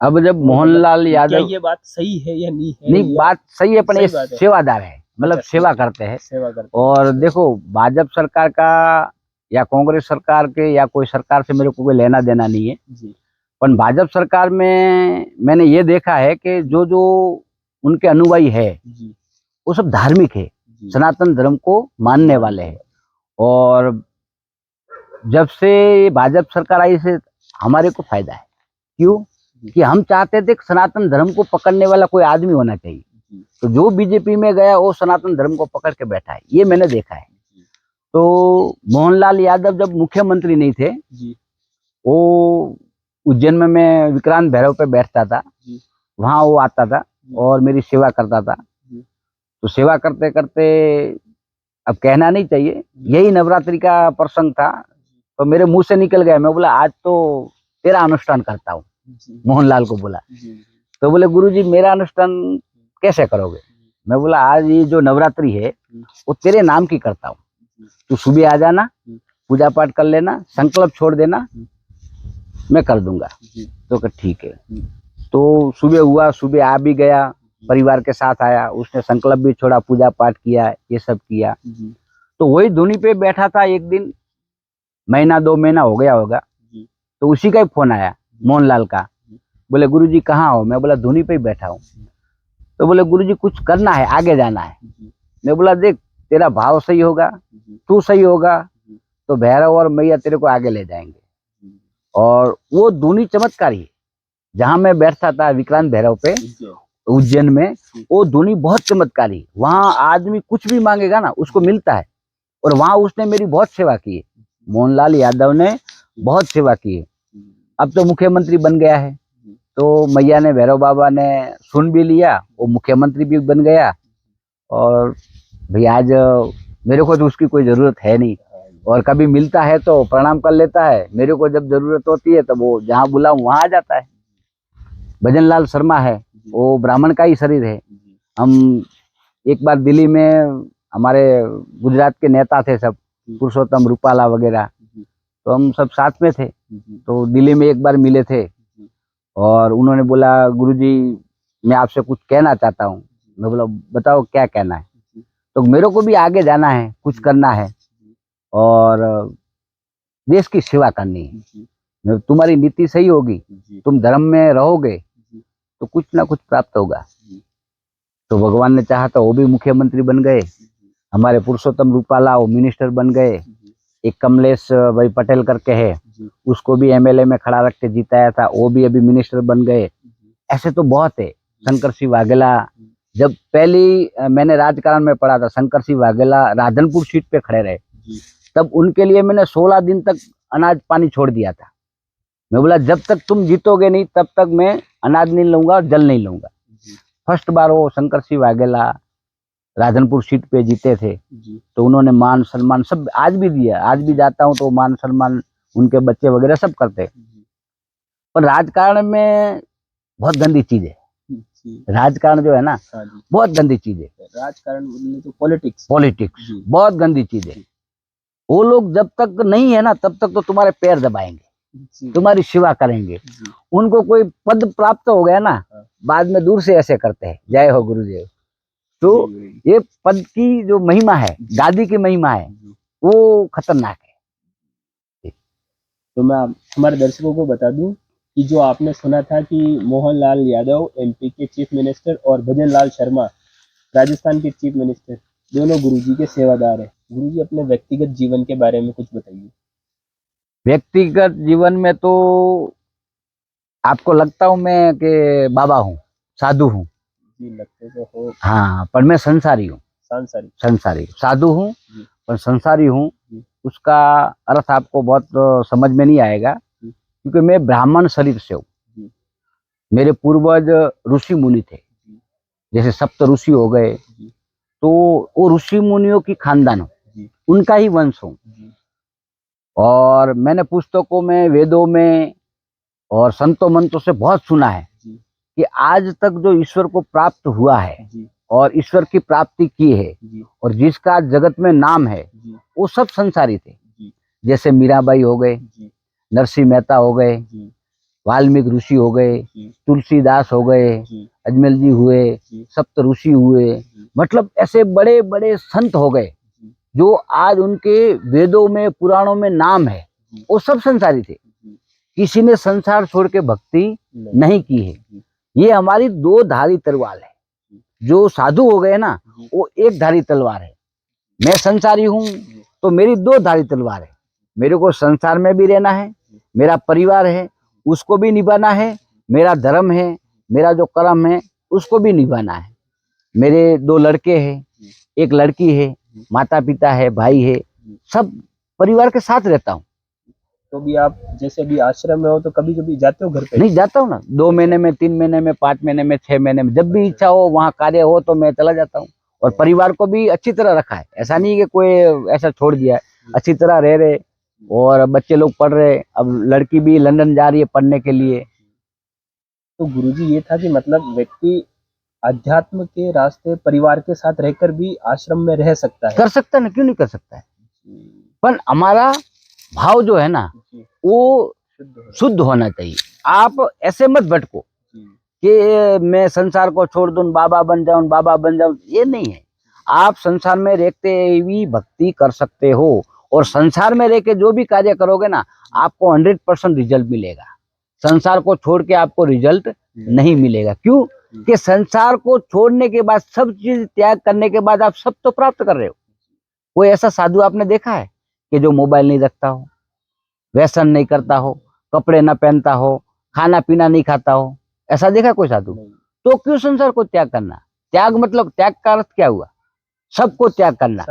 अब जब मोहनलाल क्या यादव, ये बात सही है या नहीं है? नहीं बात सही है, पर ये सेवादार है, मतलब अच्छा, सेवा करते हैं। सेवा करते हैं। और देखो, भाजपा सरकार का या कांग्रेस सरकार के या कोई सरकार से मेरे को कोई लेना देना नहीं है जी। पर भाजपा सरकार में मैंने ये देखा है कि जो जो उनके अनुयायी है जी। वो सब धार्मिक है, सनातन धर्म को मानने वाले हैं। और जब से भाजपा सरकार आई से हमारे को फायदा है। क्यों? कि हम चाहते थे कि सनातन धर्म को पकड़ने वाला कोई आदमी होना चाहिए, तो जो बीजेपी में गया वो सनातन धर्म को पकड़ के बैठा है, ये मैंने देखा है। तो मोहनलाल यादव जब मुख्यमंत्री नहीं थे, वो उज्जैन में मैं विक्रांत भैरव पे बैठता था, वहां वो आता था और मेरी सेवा करता था। तो सेवा करते करते, अब कहना नहीं चाहिए, यही नवरात्रि का प्रसंग था, तो मेरे मुंह से निकल गया। मैं बोला आज तो तेरा अनुष्ठान करता हूँ, मोहनलाल को बोला। तो बोले गुरुजी मेरा अनुष्ठान कैसे करोगे? मैं बोला आज ये जो नवरात्रि है वो तेरे नाम की करता हूँ, तू सुबह आ जाना, पूजा पाठ कर लेना, संकल्प छोड़ देना, मैं कर दूंगा। तो कहा ठीक है। तो सुबह हुआ, सुबह आ भी गया, परिवार के साथ आया, उसने संकल्प भी छोड़ा, पूजा पाठ किया, ये सब किया। तो वही धुनी पे बैठा था। एक दिन महीना 2 महीना हो गया होगा, तो उसी का ही फोन आया मोहनलाल का। बोले गुरुजी कहाँ हो? मैं बोला धुनी पे ही बैठा हूँ। तो बोले गुरुजी कुछ करना है, आगे जाना है। मैं बोला देख तेरा भाव सही होगा, तू सही होगा, तो भैरव और मैया तेरे को आगे ले जाएंगे। और वो धुनी चमत्कारी है। जहां मैं बैठता था विक्रांत भैरव पे उज्जैन में, वो धुनी बहुत चमत्कारी है। वहां आदमी कुछ भी मांगेगा ना उसको मिलता है। और वहां उसने मेरी बहुत सेवा की है, मोहनलाल यादव ने बहुत सेवा की है। अब तो मुख्यमंत्री बन गया है, तो मैया ने, भैरव बाबा ने सुन भी लिया, वो मुख्यमंत्री भी बन गया। और भाई आज मेरे को तो उसकी कोई जरूरत है नहीं, और कभी मिलता है तो प्रणाम कर लेता है। मेरे को जब जरूरत होती है तो वो जहाँ बुलाऊं वहां आ जाता है। भजनलाल शर्मा है, वो ब्राह्मण का ही शरीर है। हम एक बार दिल्ली में, हमारे गुजरात के नेता थे सब, पुरुषोत्तम रूपाला वगैरह, तो हम सब साथ में थे। तो दिल्ली में एक बार मिले थे और उन्होंने बोला गुरुजी मैं आपसे कुछ कहना चाहता हूँ। मैं बोला बताओ क्या कहना है? तो मेरे को भी आगे जाना है, कुछ करना है और देश की सेवा करनी है। तुम्हारी नीति सही होगी, तुम धर्म में रहोगे तो कुछ ना कुछ प्राप्त होगा। तो भगवान ने चाहा तो वो भी मुख्यमंत्री बन गए। हमारे पुरुषोत्तम रूपाला वो मिनिस्टर बन गए। एक कमलेश भाई पटेल करके है, उसको भी एमएलए में खड़ा रख के जिताया था, वो भी अभी मिनिस्टर बन गए। ऐसे तो बहुत है। शंकर सिंह वाघेला, जब पहली मैंने राजकारण में पढ़ा था, शंकर सिंह वाघेला राधनपुर सीट पे खड़े रहे, तब उनके लिए मैंने 16 दिन तक अनाज पानी छोड़ दिया था। मैं बोला जब तक तुम जीतोगे नहीं तब तक मैं अनाज नहीं लूंगा, जल नहीं लूंगा। फर्स्ट बार वो शंकर सिंह वाघेला राधनपुर सीट पे जीते थे, तो उन्होंने मान सम्मान सब आज भी दिया। आज भी जाता हूँ तो मान सम्मान उनके बच्चे वगैरह सब करते। पर राजकारण में बहुत गंदी चीज है। राजकारण जो है ना बहुत गंदी चीज है। राजकारण तो पॉलिटिक्स बहुत गंदी चीज है। वो लोग जब तक नहीं है ना तब तक तो तुम्हारे पैर दबाएंगे, तुम्हारी सेवा करेंगे। उनको कोई पद प्राप्त हो गया ना, बाद में दूर से ऐसे करते हैं, जय हो गुरुदेव। तो ये पद की जो महिमा है, गादी की महिमा है, वो खतरनाक है। तो मैं हमारे दर्शकों को बता दूं कि जो आपने सुना था कि मोहनलाल यादव एमपी के चीफ मिनिस्टर और भजनलाल शर्मा राजस्थान के चीफ मिनिस्टर, दोनों गुरुजी के सेवादार हैं। गुरुजी अपने व्यक्तिगत जीवन के बारे में कुछ बताइए। व्यक्तिगत जीवन में तो आपको लगता हूँ मैं कि बाबा हूँ, साधु हूँ। जी लगते तो हो। हाँ, पर मैं संसारी हूँ। संसारी साधु हूँ पर संसारी हूँ। उसका अर्थ आपको बहुत समझ में नहीं आएगा, क्योंकि मैं ब्राह्मण शरीर से हूँ। मेरे पूर्वज ऋषि मुनि थे, जैसे सप्त ऋषि हो गए, तो वो ऋषि मुनियों की खानदान हो, उनका ही वंश हूँ। और मैंने पुस्तकों में, वेदों में और संतों मंत्रों से बहुत सुना है कि आज तक जो ईश्वर को प्राप्त हुआ है और ईश्वर की प्राप्ति की है और जिसका जगत में नाम है, वो सब संसारी थे। जैसे मीराबाई हो गए, नरसिंह मेहता हो गए, वाल्मीकि ऋषि हो गए, जी तुलसीदास हो गए, जी अजमल जी हुए, जी सप्त ऋषि हुए, जी मतलब ऐसे बड़े बड़े संत हो गए जी जो आज उनके वेदों में पुराणों में नाम है। जी वो सब संसारी थे, जी किसी ने संसार छोड़ के भक्ति नहीं की है। जी ये हमारी दो धारी तलवार है। जो साधु हो गए ना, जी वो एक धारी तलवार है। मैं संसारी हूँ जी तो मेरी दो धारी तलवार है। मेरे को संसार में भी रहना है, मेरा परिवार है उसको भी निभाना है, मेरा धर्म है, मेरा जो कर्म है उसको भी निभाना है। मेरे दो लड़के हैं, एक लड़की है, माता पिता है, भाई है, सब परिवार के साथ रहता हूँ। तो भी आप जैसे भी आश्रम में हो तो कभी कभी जाते हो घर पे? नहीं जाता हूँ ना, 2 महीने में, 3 महीने में, 5 महीने में, 6 महीने में, जब भी इच्छा हो वहाँ कार्य हो तो मैं चला जाता हूँ। और परिवार को भी अच्छी तरह रखा है, ऐसा नहीं कि कोई ऐसा छोड़ दिया है, अच्छी तरह रह रहे। और बच्चे लोग पढ़ रहे, अब लड़की भी लंदन जा रही है पढ़ने के लिए। तो गुरुजी ये था कि मतलब व्यक्ति अध्यात्म के रास्ते परिवार के साथ रहकर भी आश्रम में रह सकता है। कर सकता है ना, क्यों नहीं कर सकता है, जी पर हमारा भाव जो है ना जी वो शुद्ध हो। शुद्ध होना चाहिए। आप ऐसे मत भटको जी कि मैं संसार को छोड़ दूं, बाबा बन जाऊं, बाबा बन जाऊं, ये नहीं है। आप संसार में रहते भी भक्ति कर सकते हो, और संसार में रह के जो भी कार्य करोगे ना आपको 100% रिजल्ट मिलेगा। संसार को छोड़ के आपको रिजल्ट नहीं मिलेगा। क्यों? कि संसार को छोड़ने के बाद, सब चीज त्याग करने के बाद आप सब तो प्राप्त कर रहे हो। कोई ऐसा साधु आपने देखा है कि जो मोबाइल नहीं रखता हो, व्यसन नहीं करता हो, कपड़े ना पहनता हो, खाना पीना नहीं खाता हो? ऐसा देखा कोई साधु? नहीं। तो क्यों संसार को त्याग करना? त्याग मतलब त्याग का अर्थ क्या हुआ? सबको त्याग करना।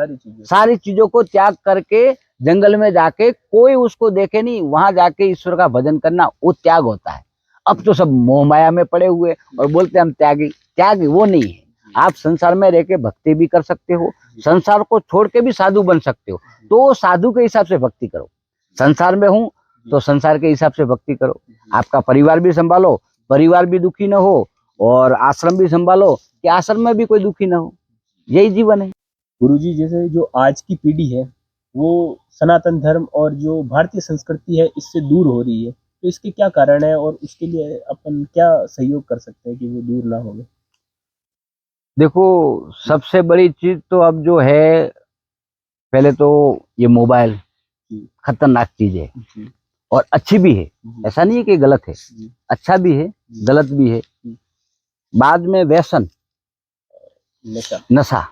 सारी चीजों को त्याग करके जंगल में जाके कोई उसको देखे नहीं, वहां जाके ईश्वर का भजन करना, वो त्याग होता है। अब तो सब मोह माया में पड़े हुए और बोलते हम त्यागी। त्याग वो नहीं है। आप संसार में रह के भक्ति भी कर सकते हो, संसार को छोड़ के भी साधु बन सकते हो। तो साधु के हिसाब से भक्ति करो। संसार में हूं तो संसार के हिसाब से भक्ति करो। आपका परिवार भी संभालो, परिवार भी दुखी न हो, और आश्रम भी संभालो कि आश्रम में भी कोई दुखी न हो। यही जीवन है। गुरुजी जैसे जो आज की पीढ़ी है वो सनातन धर्म और जो भारतीय संस्कृति है इससे दूर हो रही है, तो इसके क्या कारण है और उसके लिए अपन क्या सहयोग कर सकते हैं कि वो दूर ना हो? देखो, सबसे बड़ी चीज तो अब जो है, पहले तो ये मोबाइल खतरनाक चीज है और अच्छी भी है, ऐसा नहीं है कि गलत है। अच्छा भी है, गलत भी है। बाद में व्यसन, नशा,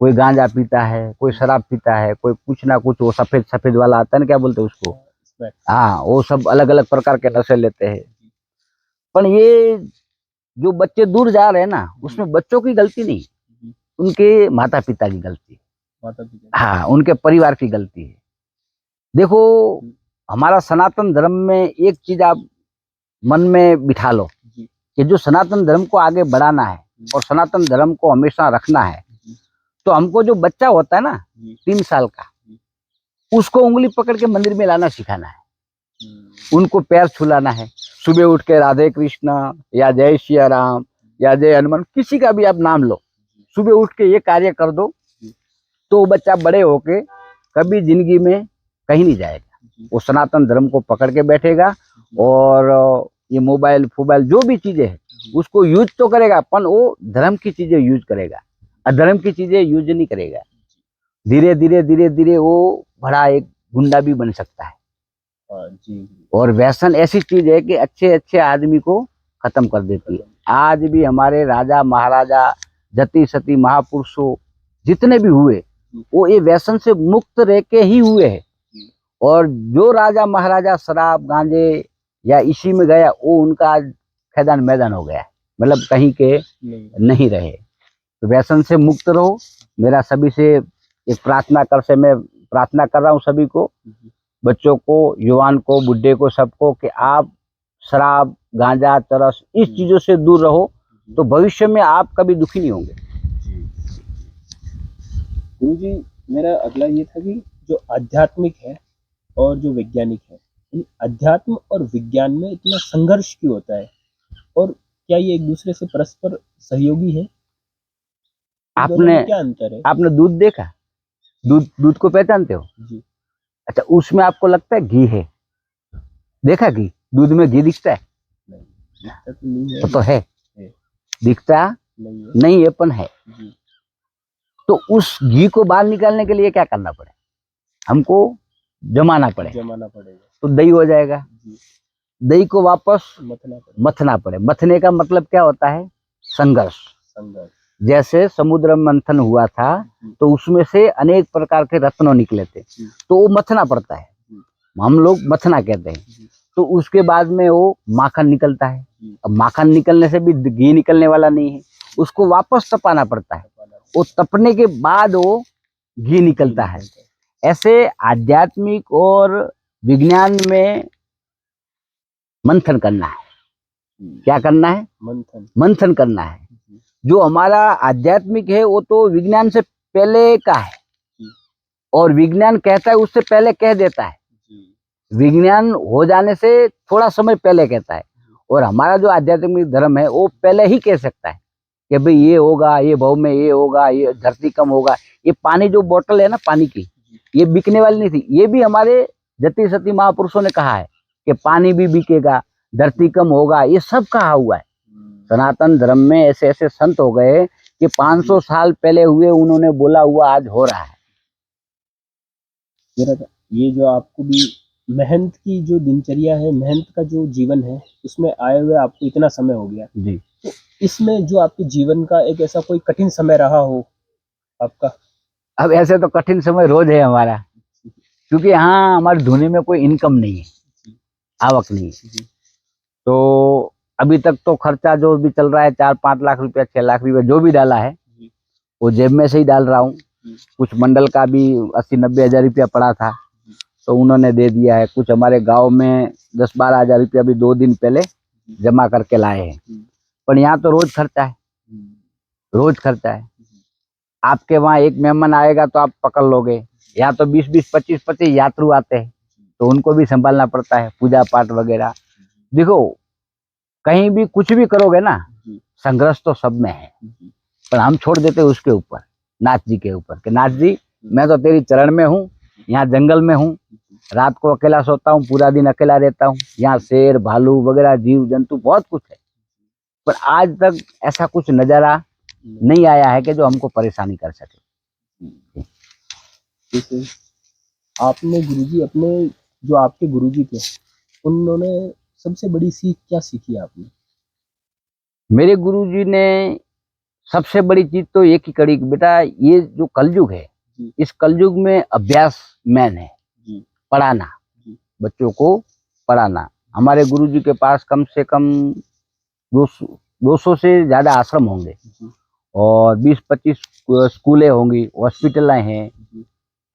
कोई गांजा पीता है, कोई शराब पीता है, कोई कुछ ना कुछ, वो सफेद सफेद वाला आता है ना, क्या बोलते हैं उसको, हाँ, वो सब अलग अलग प्रकार के नशे लेते हैं। पर ये जो बच्चे दूर जा रहे हैं ना, उसमें बच्चों की गलती नहीं, उनके माता पिता की गलती है। हाँ, उनके परिवार की गलती है। देखो, हमारा सनातन धर्म में एक चीज आप मन में बिठा लो कि जो सनातन धर्म को आगे बढ़ाना है और सनातन धर्म को हमेशा रखना है, तो हमको जो बच्चा होता है ना 3 साल का, उसको उंगली पकड़ के मंदिर में लाना सिखाना है, उनको पैर छुलाना है। सुबह उठ के राधे कृष्ण या जय सिया राम या जय हनुमान, किसी का भी आप नाम लो, सुबह उठ के ये कार्य कर दो, तो बच्चा बड़े होके कभी जिंदगी में कहीं नहीं जाएगा। वो सनातन धर्म को पकड़ के बैठेगा, और ये मोबाइल फोबाइल जो भी चीजें हैं उसको यूज तो करेगा, पर वो धर्म की चीजें यूज करेगा, अधर्म की चीजें यूज नहीं करेगा। धीरे धीरे धीरे धीरे वो बड़ा एक गुंडा भी बन सकता है। और व्यसन ऐसी चीज है कि अच्छे अच्छे आदमी को खत्म कर देती है। आज भी हमारे राजा महाराजा, जति सती महापुरुषों जितने भी हुए, वो ये व्यसन से मुक्त रह के ही हुए हैं। और जो राजा महाराजा शराब गांजे या इसी में गया, वो उनका आज खैदान मैदान हो गया है, मतलब कहीं के नहीं रहे। तो व्यसन से मुक्त रहो। मेरा सभी से एक प्रार्थना मैं प्रार्थना कर रहा हूँ सभी को, बच्चों को, युवान को, बुढ़े को, सबको, कि आप शराब गांजा चरस इस चीजों से दूर रहो, तो भविष्य में आप कभी दुखी नहीं होंगे। गुरुजी, मेरा अगला ये था कि जो आध्यात्मिक है और जो वैज्ञानिक है, इन अध्यात्म और विज्ञान में इतना संघर्ष क्यों होता है, और क्या ये एक दूसरे से परस्पर सहयोगी है? क्या अंतर है? आपने दूध देखा? दूध को पहचानते हो? जी। अच्छा, उसमें आपको लगता है घी है? देखा घी? दूध में घी दिखता है? नहीं, दिखता तो नहीं है। तो है, है। दिखता नहीं है। नहीं है पण है। जी। तो उस घी को बाहर निकालने के लिए क्या करना पड़े? हमको जमाना पड़े, जमाना पड़ेगा। तो दही हो जाएगा। जी। दही को वापस मथना पड़ेगा। मथना पड़े। मथने का मतलब क्या होता है? संघर्ष। संघर्ष। जैसे समुद्र मंथन हुआ था तो उसमें से अनेक प्रकार के रत्न निकले थे, तो वो मथना पड़ता है, हम लोग मथना कहते हैं। तो उसके बाद में वो माखन निकलता है। अब माखन निकलने से भी घी निकलने वाला नहीं है, उसको वापस तपाना पड़ता है। वो तपने के बाद वो घी निकलता है। ऐसे आध्यात्मिक और विज्ञान में मंथन करना है। क्या करना है? मंथन। मंथन करना है। जो हमारा आध्यात्मिक है वो तो विज्ञान से पहले का है, और विज्ञान कहता है उससे पहले कह देता है। विज्ञान हो जाने से थोड़ा समय पहले कहता है, और हमारा जो आध्यात्मिक धर्म है वो पहले ही कह सकता है कि भाई ये होगा, ये भव में ये होगा, ये धरती कम होगा। ये पानी जो बोतल है ना पानी की, ये बिकने वाली नहीं थी, ये भी हमारे जति सती महापुरुषों ने कहा है कि पानी भी बिकेगा, धरती कम होगा, ये सब कहा हुआ है। सनातन धर्म में ऐसे ऐसे संत हो गए कि 500 साल पहले हुए, उन्होंने बोला हुआ आज हो रहा है। ये जो आपको भी मेहनत की जो दिनचर्या है, मेहनत का जो जीवन है, उसमें आए हुए आपको इतना समय हो गया जी। तो इसमें जो आपके जीवन का एक ऐसा कोई कठिन समय रहा हो आपका? अब ऐसे तो कठिन समय रोज है हमारा, क्योंकि यहाँ हमारी धुनी में कोई इनकम नहीं है, आवक नहीं है। तो अभी तक तो खर्चा जो भी चल रहा है 4-5 लाख रुपया, 6 लाख रुपया जो भी डाला है वो जेब में से ही डाल रहा हूँ। कुछ मंडल का भी 80-90 हजार रुपया पड़ा था तो उन्होंने दे दिया है। कुछ हमारे गांव में 10-12 हजार रुपया भी 2 दिन पहले जमा करके लाए हैं। पर यहाँ तो रोज खर्चा है, रोज खर्चा है। आपके वहाँ एक मेहमान आएगा तो आप पकड़ लोगे, यहाँ तो 20-20, 25-25 यात्रु आते हैं तो उनको भी संभालना पड़ता है, पूजा पाठ वगैरह। देखो कहीं भी कुछ भी करोगे ना, संघर्ष तो सब में है, पर हम छोड़ देते उसके ऊपर, नाथ जी के ऊपर, कि नाथ जी मैं तो तेरी चरण में हूँ, यहाँ जंगल में हूँ, रात को अकेला सोता हूँ, पूरा दिन अकेला रहता हूँ, यहाँ शेर भालू वगैरह जीव जंतु बहुत कुछ है, पर आज तक ऐसा कुछ नजारा नहीं आया है कि जो हमको परेशानी कर सके। जैसे आपने गुरुजी अपने जो आपके गुरुजी थे उन्होंने सबसे बड़ी सीख क्या सीखी आपने? मेरे गुरुजी ने सबसे बड़ी चीज तो एक ही कड़ी, बेटा ये जो कलयुग है, इस कलयुग में अभ्यास मैन है, पढ़ाना, बच्चों को पढ़ाना। हमारे गुरुजी के पास कम से कम 200 से ज्यादा आश्रम होंगे और 20-25 स्कूलें होंगी, हॉस्पिटलें हैं।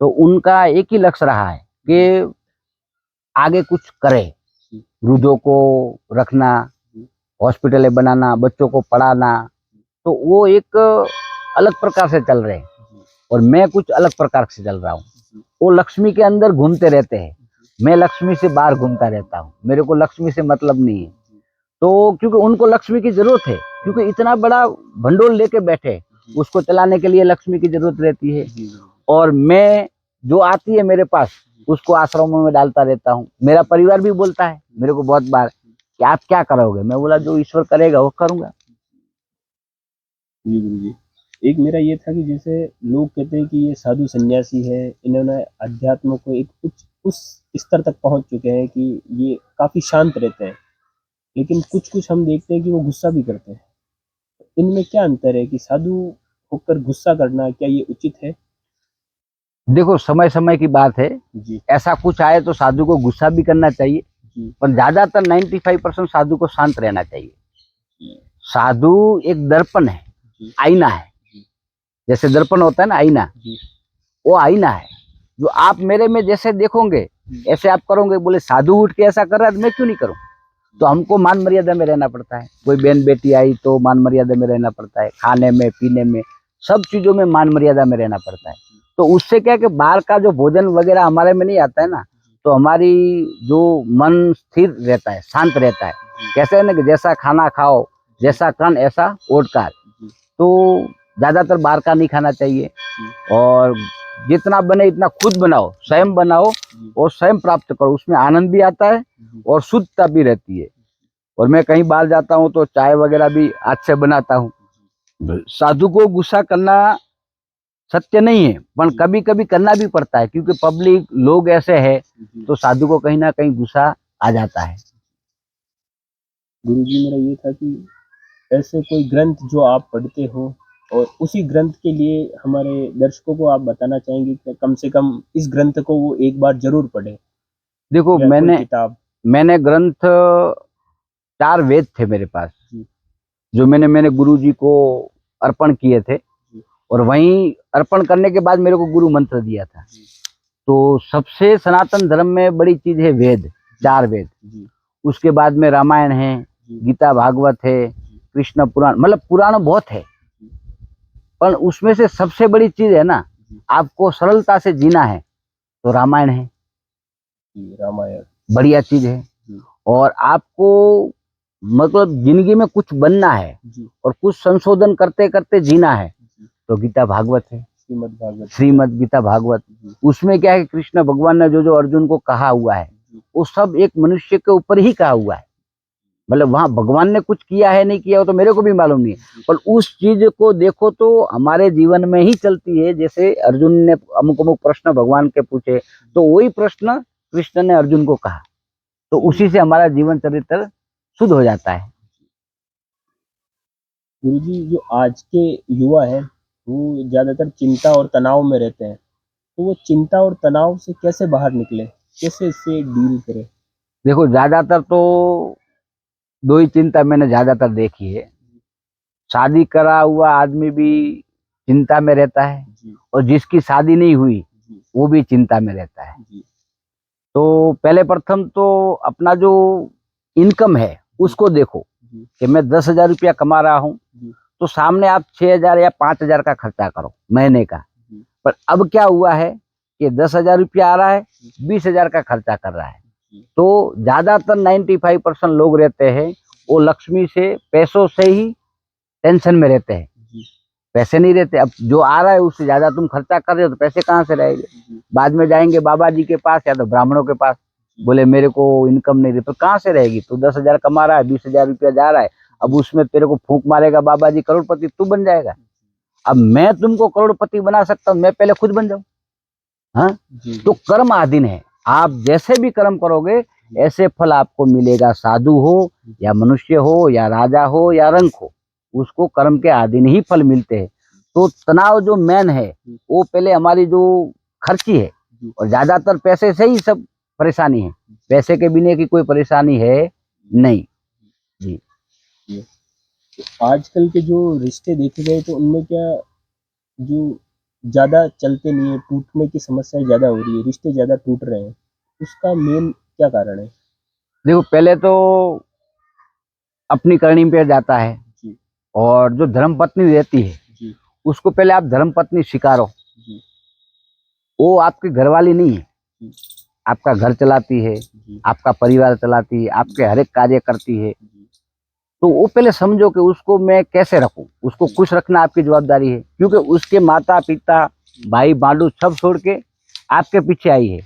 तो उनका एक ही लक्ष्य रहा है कि आगे कुछ करे, वृद्धों को रखना, हॉस्पिटलें बनाना, बच्चों को पढ़ाना। तो वो एक अलग प्रकार से चल रहे हैं और मैं कुछ अलग प्रकार से चल रहा हूँ। वो लक्ष्मी के अंदर घूमते रहते हैं, मैं लक्ष्मी से बाहर घूमता रहता हूँ। मेरे को लक्ष्मी से मतलब नहीं है, तो क्योंकि उनको लक्ष्मी की जरूरत है, क्योंकि इतना बड़ा भंडोल लेके बैठे, उसको चलाने के लिए लक्ष्मी की जरूरत रहती है। और मैं जो आती है मेरे पास उसको आश्रमों में डालता रहता हूँ। मेरा परिवार भी बोलता है मेरे को बहुत बार कि आप क्या करोगे, मैं बोला जो ईश्वर करेगा वो करूंगा। जी गुरुजी, एक मेरा ये था कि जैसे लोग कहते हैं कि ये साधु सन्यासी है, इन्होंने अध्यात्म को एक कुछ उस स्तर तक पहुंच चुके हैं कि ये काफी शांत रहते हैं, लेकिन कुछ कुछ हम देखते हैं कि वो गुस्सा भी करते हैं। इनमें क्या अंतर है कि साधु होकर गुस्सा करना, क्या ये उचित है? देखो समय समय की बात है जी। ऐसा कुछ आए तो साधु को गुस्सा भी करना चाहिए, पर ज्यादातर 95% साधु को शांत रहना चाहिए। साधु एक दर्पण है, आईना है। जैसे दर्पण होता है ना आईना, वो आईना है। जो आप मेरे में जैसे देखोगे ऐसे आप करोगे। बोले साधु उठ के ऐसा कर रहा है तो मैं क्यों नहीं करूं? तो हमको मान मर्यादा में रहना पड़ता है। कोई बहन बेटी आई तो मान मर्यादा में रहना पड़ता है, खाने में पीने में सब चीजों में मान मर्यादा में रहना पड़ता है। तो उससे क्या है कि बाहर का जो भोजन वगैरह हमारे में नहीं आता है ना, तो हमारी जो मन स्थिर रहता है, शांत रहता है। कैसे है ना कि जैसा खाना खाओ, जैसा कण ऐसा ओटकार। तो ज्यादातर बाहर का नहीं खाना चाहिए और जितना बने इतना खुद बनाओ, स्वयं बनाओ और स्वयं प्राप्त करो। उसमें आनंद भी आता है और शुद्धता भी रहती है। और मैं कहीं बाहर जाता हूँ तो चाय वगैरह भी आज से बनाता हूँ। साधु को गुस्सा करना सत्य नहीं है, पर कभी कभी करना भी पड़ता है, क्योंकि पब्लिक लोग ऐसे हैं तो साधु को कहीं ना कहीं गुस्सा आ जाता है। गुरुजी, मेरा ये था कि ऐसे कोई ग्रंथ जो आप पढ़ते हो और उसी ग्रंथ के लिए हमारे दर्शकों को आप बताना चाहेंगे कि कम से कम इस ग्रंथ को वो एक बार जरूर पढ़े, देखो, या कोई किताब। मैंने ग्रंथ 4 वेद थे मेरे पास, जी। जो मैंने गुरु जी को अर्पण किए थे। और वहीं अर्पण करने के बाद मेरे को गुरु मंत्र दिया था। तो सबसे सनातन धर्म में बड़ी चीज है वेद, 4 वेद। उसके बाद में रामायण है, गीता भागवत है, कृष्ण पुराण, मतलब पुराण बहुत है। पर उसमें से सबसे बड़ी चीज है ना, आपको सरलता से जीना है तो रामायण है। रामायण बढ़िया चीज है। और आपको मतलब जिंदगी में कुछ बनना है और कुछ संशोधन करते करते जीना है तो गीता भागवत है, श्रीमद् गीता भागवत। उसमें क्या है, कृष्ण भगवान ने जो जो अर्जुन को कहा हुआ है वो सब एक मनुष्य के ऊपर ही कहा हुआ है। मतलब वहां भगवान ने कुछ किया है नहीं किया हो तो मेरे को भी मालूम नहीं है, पर उस चीज को देखो तो हमारे जीवन में ही चलती है। जैसे अर्जुन ने अमुक अमुक प्रश्न भगवान के पूछे तो वही प्रश्न कृष्ण ने अर्जुन को कहा, तो उसी से हमारा जीवन चरित्र शुद्ध हो जाता है। गुरुजी, जो आज के युवा हैं वो ज्यादातर चिंता और तनाव में रहते हैं, तो वो चिंता और तनाव से कैसे बाहर निकले, कैसे इससे डील करें? देखो, ज्यादातर तो 2 ही चिंता मैंने ज्यादातर देखी है। शादी करा हुआ आदमी भी चिंता में रहता है और जिसकी शादी नहीं हुई वो भी चिंता में रहता है। तो पहले प्रथम तो अपना जो इनकम है उसको देखो कि मैं 10,000 रुपया कमा रहा हूँ, तो सामने आप 6,000 या 5,000 का खर्चा करो महीने का। पर अब क्या हुआ है कि 10,000 रुपया आ रहा है, 20,000 का खर्चा कर रहा है। तो ज्यादातर 95% लोग रहते हैं वो लक्ष्मी से, पैसों से ही टेंशन में रहते हैं, पैसे नहीं रहते। अब जो आ रहा है उससे ज्यादा तुम खर्चा कर रहे हो तो पैसे कहाँ से रहेंगे। बाद में जाएंगे बाबा जी के पास या तो ब्राह्मणों के पास, बोले मेरे को इनकम नहीं रही, तो कहाँ से रहेगी। तो 10,000 कमा रहा है, 20,000 रुपया जा रहा है, अब उसमें तेरे को फूंक मारेगा बाबा जी, करोड़पति तू बन जाएगा। अब मैं तुमको करोड़पति बना सकता हूँ, मैं पहले खुद बन जाऊं। हाँ, तो कर्म अधीन है, आप जैसे भी कर्म करोगे ऐसे फल आपको मिलेगा। साधु हो या मनुष्य हो या राजा हो या रंक हो, उसको कर्म के अधीन ही फल मिलते हैं। तो तनाव जो मेन है वो पहले हमारी जो खर्ची है, और ज्यादातर पैसे से ही सब परेशानी है, पैसे के बिना की कोई परेशानी है नहीं जी। आजकल के जो रिश्ते देखे गए तो उनमें क्या, जो ज्यादा चलते नहीं है, टूटने की समस्या ज्यादा हो रही है, रिश्ते ज्यादा टूट रहे हैं, उसका मेन क्या कारण है? देखो, पहले तो अपनी करनी पे जाता है, और जो धर्म पत्नी रहती है उसको पहले आप धर्म पत्नी स्वीकारो। वो आपकी घरवाली नहीं है, आपका घर चलाती है, आपका परिवार चलाती है, आपके हर एक कार्य करती है। तो वो पहले समझो कि उसको मैं कैसे रखूं, उसको खुश रखना आपकी जवाबदारी है, क्योंकि उसके माता पिता भाई बांडू सब छोड़ के आपके पीछे आई है,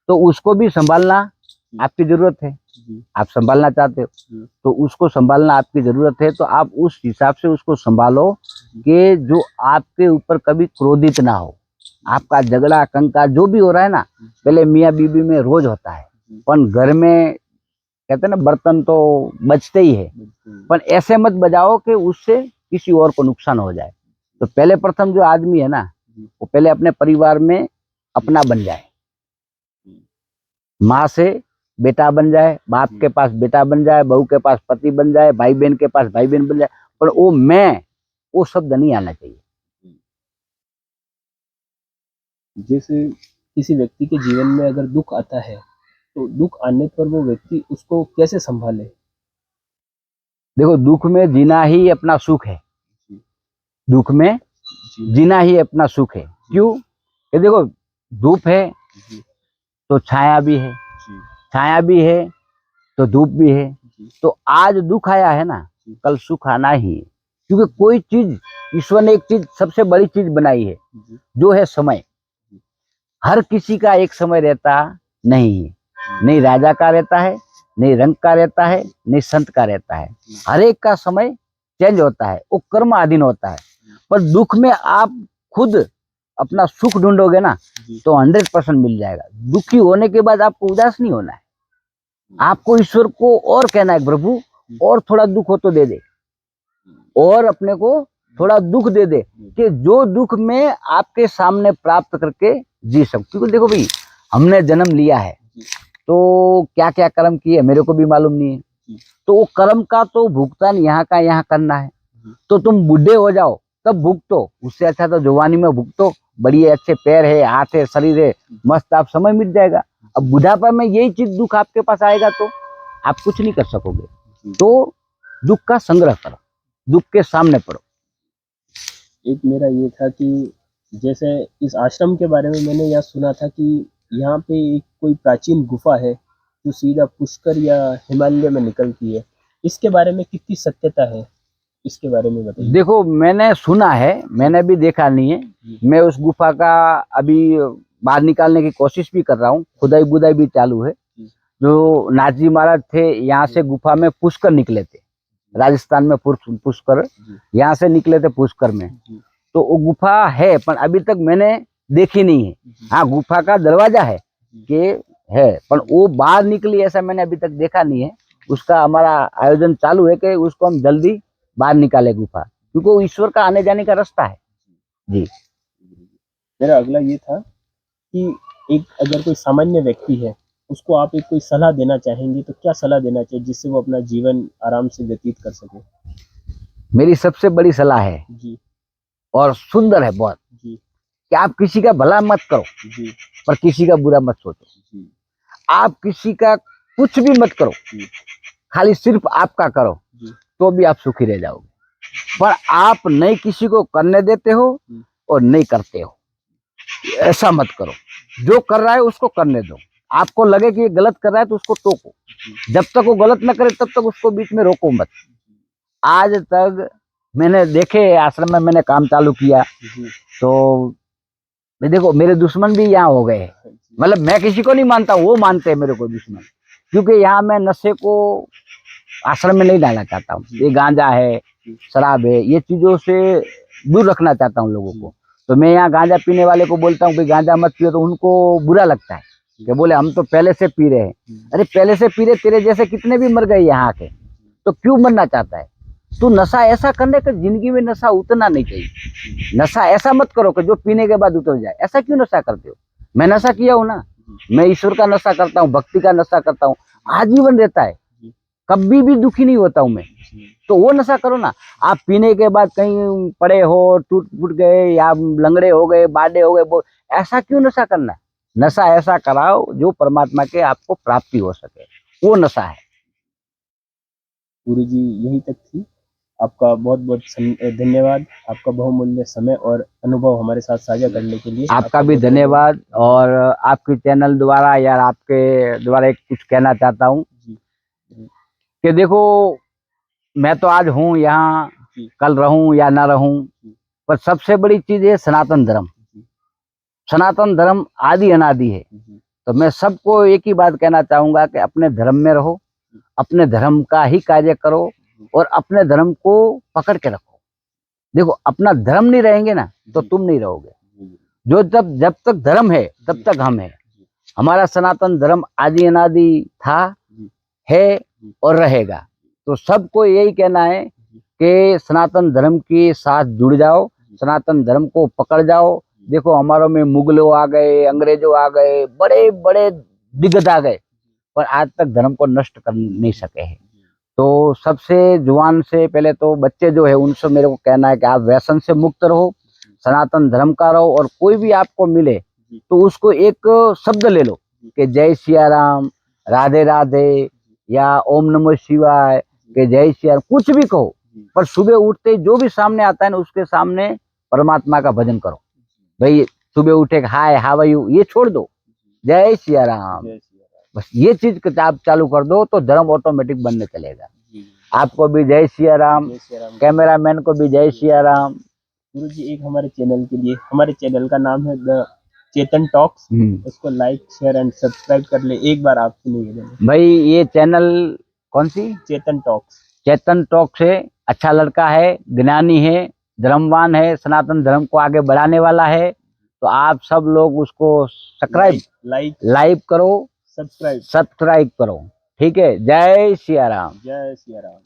तो उसको भी संभालना आपकी जरूरत है। आप संभालना चाहते हो तो उसको संभालना आपकी जरूरत है, तो आप उस हिसाब से उसको संभालो कि जो आपके ऊपर कभी क्रोधित ना हो। आपका झगड़ा कंका जो भी हो रहा है ना, पहले मियाँ बीबी में रोज होता है, पर घर में कहते हैं ना बर्तन तो बजते ही है, पर ऐसे मत बजाओ कि उससे किसी और को नुकसान हो जाए। तो पहले प्रथम जो आदमी है ना, वो पहले अपने परिवार में अपना बन जाए, माँ से बेटा बन जाए, बाप के पास बेटा बन जाए, बहू के पास पति बन जाए, भाई बहन के पास भाई बहन बन जाए, पर वो शब्द नहीं आना चाहिए। जैसे किसी व्यक्ति के जीवन में अगर दुख आता है तो दुख आने पर वो व्यक्ति उसको कैसे संभाले? देखो, दुख में जीना ही अपना सुख है, दुख में जीना ही अपना सुख है। क्यों? ये देखो, धूप है तो छाया भी है, छाया भी है तो धूप भी है। तो आज दुख आया है ना, कल सुख आना ही है, क्योंकि कोई चीज, ईश्वर ने एक चीज सबसे बड़ी चीज बनाई है जो है समय। हर किसी का एक समय रहता नहीं है, नहीं राजा का रहता है, नहीं रंग का रहता है, नहीं संत का रहता है। हर एक का समय चेंज होता है, वो कर्म अधीन होता है। पर दुख में आप खुद अपना सुख ढूंढोगे ना तो 100% मिल जाएगा। दुखी होने के बाद आपको उदास नहीं होना है, आपको ईश्वर को और कहना है प्रभु और थोड़ा दुख हो तो दे दे, और अपने को थोड़ा दुख दे दे कि जो दुख में आपके सामने प्राप्त करके जी सकूं। क्योंकि देखो भाई, हमने जन्म लिया है तो क्या क्या कर्म किए मेरे को भी मालूम नहीं है, तो वो कर्म का तो भुगतान यहाँ का यहाँ करना है। तो तुम बूढ़े हो जाओ तब भुगतो, उससे अच्छा तो जवानी में भुगतो, बढ़िया अच्छे पैर है, हाथ है, शरीर है, मस्त आप समय मिट जाएगा। अब बुढ़ापा में यही चीज दुख आपके पास आएगा तो आप कुछ नहीं कर सकोगे। तो दुख का संग्रह करो, दुख के सामने पड़ो। एक मेरा ये था कि जैसे इस आश्रम के बारे में मैंने यह सुना था कि यहाँ पे एक कोई प्राचीन गुफा है जो सीधा पुष्कर या हिमालय में निकलती है। इसके बारे में कितनी सत्यता है, इसके बारे में बताइए। देखो, मैंने सुना है, मैंने भी देखा नहीं है। मैं उस गुफा का अभी बाहर निकालने की कोशिश भी कर रहा हूँ, खुदाई बुदाई भी चालू है। जो नाथजी महाराज थे यहाँ से गुफा में पुष्कर निकले थे, राजस्थान में पुष्कर यहाँ से निकले थे पुष्कर में। तो वो गुफा है पर अभी तक मैंने देखी नहीं है। हाँ, गुफा का दरवाजा है कि है, पर वो बाहर निकली ऐसा मैंने अभी तक देखा नहीं है। उसका हमारा आयोजन चालू है कि उसको हम जल्दी बाहर निकाले गुफा, क्योंकि वो ईश्वर का आने जाने का रास्ता है। जी, मेरा अगला ये था कि एक अगर कोई सामान्य व्यक्ति है उसको आप एक कोई सलाह देना चाहेंगे तो क्या सलाह देना चाहिए जिससे वो अपना जीवन आराम से व्यतीत कर सके। मेरी सबसे बड़ी सलाह है जी और सुंदर है बहुत, जी कि आप किसी का भला मत करो जी पर किसी का बुरा मत सोचो। जी आप किसी का कुछ भी मत करो, खाली सिर्फ आपका करो, तो भी आप सुखी रह जाओगे। पर आप नहीं किसी को करने देते हो और नहीं करते हो, ऐसा मत करो। जो कर रहा है उसको करने दो। आपको लगे कि ये गलत कर रहा है तो उसको टोको, जब तक वो गलत न करे तब तक उसको बीच में रोको मत। आज तक मैंने देखे, आश्रम में मैंने काम चालू किया तो देखो मेरे दुश्मन भी यहाँ हो गए। मतलब मैं किसी को नहीं मानता, वो मानते हैं मेरे को दुश्मन, क्योंकि यहाँ मैं नशे को आश्रम में नहीं डालना चाहता हूँ। ये गांजा है, शराब है, ये चीजों से दूर रखना चाहता हूँ लोगों को। तो मैं यहाँ गांजा पीने वाले को बोलता हूँ कि गांजा मत पियो, तो उनको बुरा लगता है कि बोले हम तो पहले से पी रहे हैं। अरे पहले से पी रहे, तेरे जैसे कितने भी मर गए यहाँ आके, तो क्यों मरना चाहता है तू? नशा ऐसा करने का जिंदगी में नशा उतना नहीं चाहिए। नशा ऐसा मत करो कि जो पीने के बाद उतर जाए। ऐसा क्यों नशा करते हो? मैं नशा किया हूं ना, मैं ईश्वर का नशा करता हूँ, भक्ति का नशा करता हूँ, आजीवन रहता है, कभी भी दुखी नहीं होता हूं मैं। तो वो नशा करो ना। आप पीने के बाद कहीं पड़े हो, टूट फूट गए या लंगड़े हो गए, बाडे हो गए, ऐसा क्यों नशा करना? नशा ऐसा कराओ जो परमात्मा के आपको प्राप्ति हो सके, वो नशा है। गुरु जी यही तक थी। आपका बहुत बहुत धन्यवाद, आपका बहुमूल्य समय और अनुभव हमारे साथ साझा करने के लिए। आपका भी धन्यवाद। और आपके चैनल द्वारा या आपके द्वारा एक कुछ कहना चाहता हूँ कि देखो, मैं तो आज हूँ यहाँ, कल रहूं या ना रहूं, पर सबसे बड़ी चीज है सनातन धर्म। सनातन धर्म आदि अनादि है। तो मैं सबको एक ही बात कहना चाहूंगा कि अपने धर्म में रहो, अपने धर्म का ही कार्य करो और अपने धर्म को पकड़ के रखो। देखो, अपना धर्म नहीं रहेंगे ना तो तुम नहीं रहोगे। जो जब तक धर्म है तब तक हम है। हमारा सनातन धर्म आदि अनादि था, है और रहेगा। तो सबको यही कहना है कि सनातन धर्म के साथ जुड़ जाओ, सनातन धर्म को पकड़ जाओ। देखो, हमारों में मुगलों आ गए, अंग्रेजों आ गए, बड़े बड़े दिग्गज आ गए, पर आज तक धर्म को नष्ट कर नहीं सके हैं। तो सबसे जुबान से पहले तो बच्चे जो है उनसे मेरे को कहना है कि आप व्यसन से मुक्त रहो, सनातन धर्म का रहो, और कोई भी आपको मिले तो उसको एक शब्द ले लो कि जय सिया राम, राधे राधे, या ओम नमः शिवाय, के जय सिया, कुछ भी कहो, पर सुबह उठते जो भी सामने आता है ना उसके सामने परमात्मा का भजन करो। भाई सुबह उठे हाय हाउ आर यू, ये छोड़ दो, जय सिया राम, बस ये चीज आप चालू कर दो तो धर्म ऑटोमेटिक बनने चलेगा। आपको भी जय सिया राम, कैमरामैन को भी जय सिया राम। गुरु जी एक हमारे चैनल के लिए, हमारे चैनल का नाम है द चेतन टॉक्स, उसको लाइक शेयर एंड सब्सक्राइब कर ले। एक बार आपसे निवेदन है। भाई ये चैनल कौन सी? चेतन टॉक्स। चेतन टॉक से अच्छा लड़का है, ज्ञानी है, धर्मवान है, सनातन धर्म को आगे बढ़ाने वाला है। तो आप सब लोग उसको लाइक करो, सब्सक्राइब। सब्सक्राइब करो। ठीक है, जय सिया राम। जय सिया राम।